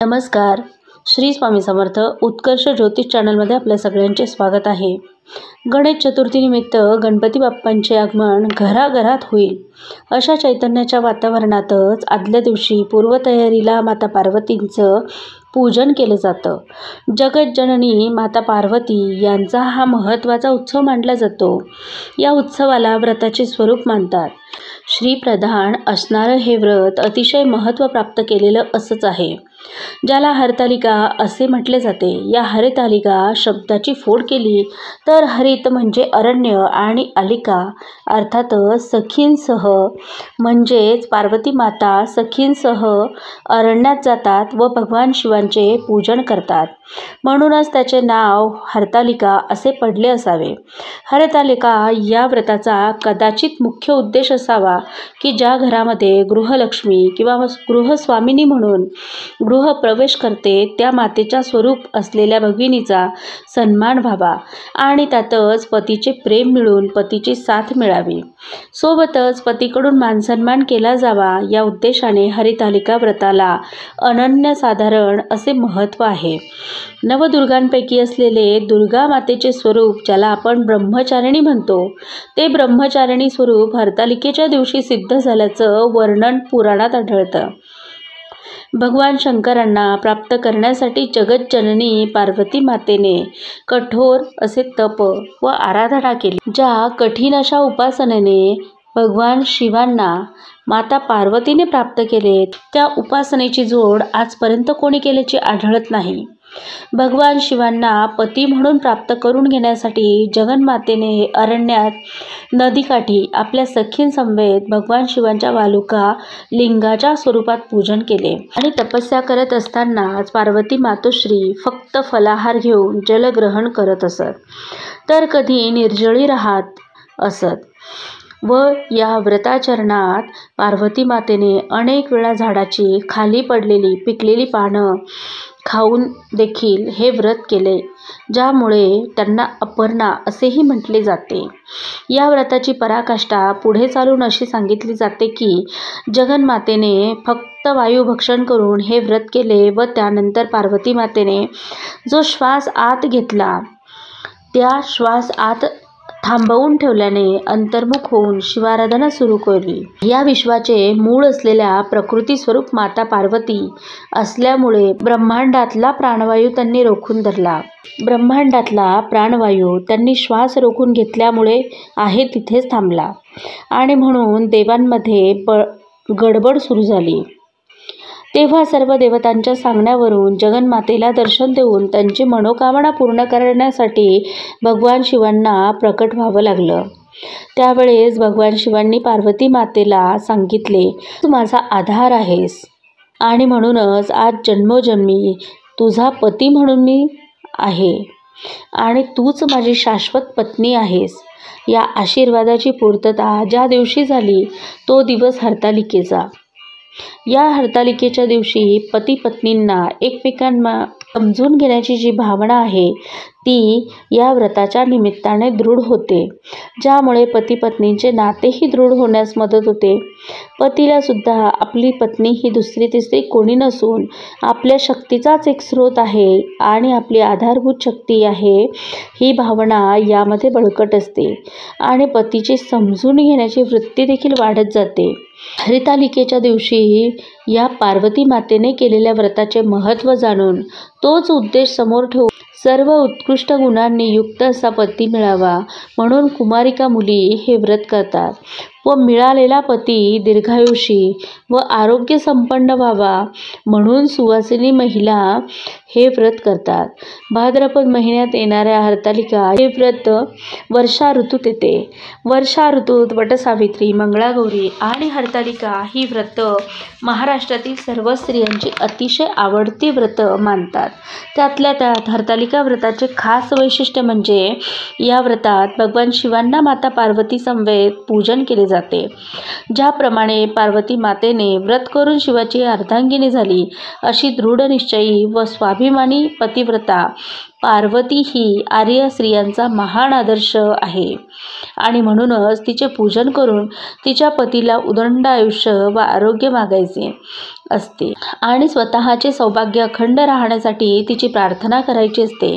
नमस्कार. श्री स्वामी समर्थ उत्कर्ष ज्योतिष चॅनलमध्ये आपल्या सगळ्यांचे स्वागत आहे. गणेश चतुर्थीनिमित्त गणपती बाप्पांचे आगमन घराघरात होईल अशा चैतन्याच्या वातावरणातच आदल्या दिवशी पूर्वतयारीला माता पार्वतींचं पूजन केलं जातं. जगज्जननी माता पार्वती यांचा हा महत्त्वाचा उत्सव मानला जातो. या उत्सवाला व्रताचे स्वरूप मानतात. श्रीप्रधान असणारं हे व्रत अतिशय महत्त्व प्राप्त केलेलं असंच आहे, ज्याला हरतालिका असे म्हटले जाते. या हरितालिका शब्दाची फोड केली तर हरित म्हणजे अरण्य आणि अलिका अर्थातच सखींसह, म्हणजेच पार्वती माता सखींसह अरण्यात जातात व भगवान शिवांचे पूजन करतात. म्हणूनच त्याचे नाव हरतालिका असे पडले असावे. हरतालिका या व्रताचा कदाचित मुख्य उद्देश असावा की ज्या घरामध्ये गृहलक्ष्मी किंवा गृहस्वामिनी म्हणून गृहप्रवेश करते त्या मातेच्या स्वरूप असलेल्या भगिनीचा सन्मान व्हावा आणि त्यातच पतीचे प्रेम मिळून पतीची साथ मिळावी, सोबतच पतीकडून मानसन्मान केला जावा. या उद्देशाने हरितालिका व्रताला अनन्यसाधारण असे महत्त्व आहे. नवदुर्गांपैकी असलेले दुर्गा मातेचे स्वरूप, ज्याला आपण ब्रह्मचारिणी म्हणतो, ते ब्रह्मचारिणी स्वरूप हरतालिकेच्या दिवशी सिद्ध झाल्याचं वर्णन पुराणात आढळतं. भगवान शंकरांना प्राप्त करण्यासाठी जगज्जननी पार्वती मातेने कठोर असे तप व आराधना केली. ज्या कठीण अशा उपासनेने भगवान शिवांना माता पार्वतीने प्राप्त केले, त्या उपासनेची जोड आजपर्यंत कोणी केल्याची आढळत नाही. भगवान शिवांना पती म्हणून प्राप्त करून घेण्यासाठी जगन्मातेने अरण्यात नदीकाठी आपल्या सखींसमवेत भगवान शिवांच्या वालुका लिंगाच्या स्वरूपात पूजन केले आणि तपस्या करत असतानाच पार्वती मातोश्री फक्त फलाहार घेऊन जलग्रहण करत असत, तर कधी निर्जळी राहत असत. व या व्रताचरणात पार्वती मातेने अनेक वेळा झाडाची खाली पडलेली पिकलेली पानं खाऊन देखील हे व्रत केले, ज्यामुळे त्यांना अपर्णा असेही म्हटले जाते. या व्रताची पराकाष्ठा पुढे चालून अशी सांगितली जाते की जगन्मातेने फक्त वायुभक्षण करून हे व्रत केले व त्यानंतर पार्वती मातेने जो श्वास आत घेतला त्या श्वास आत थांबवून ठेवल्याने अंतर्मुख होऊन शिवाराधना सुरू केली. या विश्वाचे मूळ असलेल्या प्रकृती स्वरूप माता पार्वती असल्यामुळे ब्रह्मांडातला प्राणवायू त्यांनी रोखून धरला. ब्रह्मांडातला प्राणवायू त्यांनी श्वास रोखून घेतल्यामुळे आहे तिथेच थांबला आणि म्हणून देवांमध्ये गडबड सुरू झाली. तेव्हा सर्व देवतांच्या सांगण्यावरून जगन्मातेला दर्शन देऊन त्यांची मनोकामना पूर्ण करण्यासाठी भगवान शिवांना प्रकट व्हावं लागलं. त्यावेळेस भगवान शिवांनी पार्वती मातेला सांगितले, तू माझा आधार आहेस आणि म्हणूनच आज जन्मोजन्मी तुझा पती म्हणून मी आहे आणि तूच माझी शाश्वत पत्नी आहेस. या आशीर्वादाची पूर्तता ज्या दिवशी झाली तो दिवस हरतालिकेचा. या हरतालिकेच्या दिवशी पती पत्नींना एकमेकांना समजून घेण्याची जी भावना आहे ती या व्रताच्या निमित्ताने दृढ होते, ज्यामुळे पती पत्नींचे नातेही दृढ होण्यास मदत होते. पतीला सुद्धा आपली पत्नी ही दुसरी तिसरी कोणी नसून आपल्या शक्तीचाच एक स्रोत आहे आणि आपली आधारभूत शक्ती आहे, ही भावना यामध्ये बळकट असते आणि पतीची समजून घेण्याची वृत्ती देखील वाढत जाते. हरितालिकेच्या दिवशी या पार्वती मातेने केलेल्या व्रताचे महत्त्व जाणून तोच उद्देश समोर ठेवून सर्व उत्कृष्ट गुणांनी युक्त असा पती मिळावा म्हणून कुमारिका मुली हे व्रत करतात व मिळालेला पती दीर्घायुषी व आरोग्य संपन्न व्हावा म्हणून सुवासिनी महिला हे व्रत करतात. भाद्रपद महिन्यात येणाऱ्या हरतालिका हे व्रत वर्षा ऋतूत येते. वर्षा ऋतूत वटसावित्री, मंगळागौरी आणि हरतालिका ही व्रत महाराष्ट्रातील सर्व स्त्रियांची अतिशय आवडती व्रत मानतात. त्यातल्या त्यात हरतालिका व्रताचे खास वैशिष्ट्य म्हणजे या व्रतात भगवान शिवांना माता पार्वती समवेत पूजन केले जाते. जाते. ज्याप्रमाणे पार्वती मातेने व्रत करून शिवाची अर्धांगिनी झाली, अशी दृढनिश्चयी व स्वाभिमानी पतिव्रता पार्वती ही आर्य स्त्रियांचा महान आदर्श आहे आणि म्हणूनच तिचे पूजन करून तिच्या पतीला उदंड आयुष्य व आरोग्य मागायचे असते आणि स्वतःचे सौभाग्य अखंड राहण्यासाठी तिची प्रार्थना करायची असते.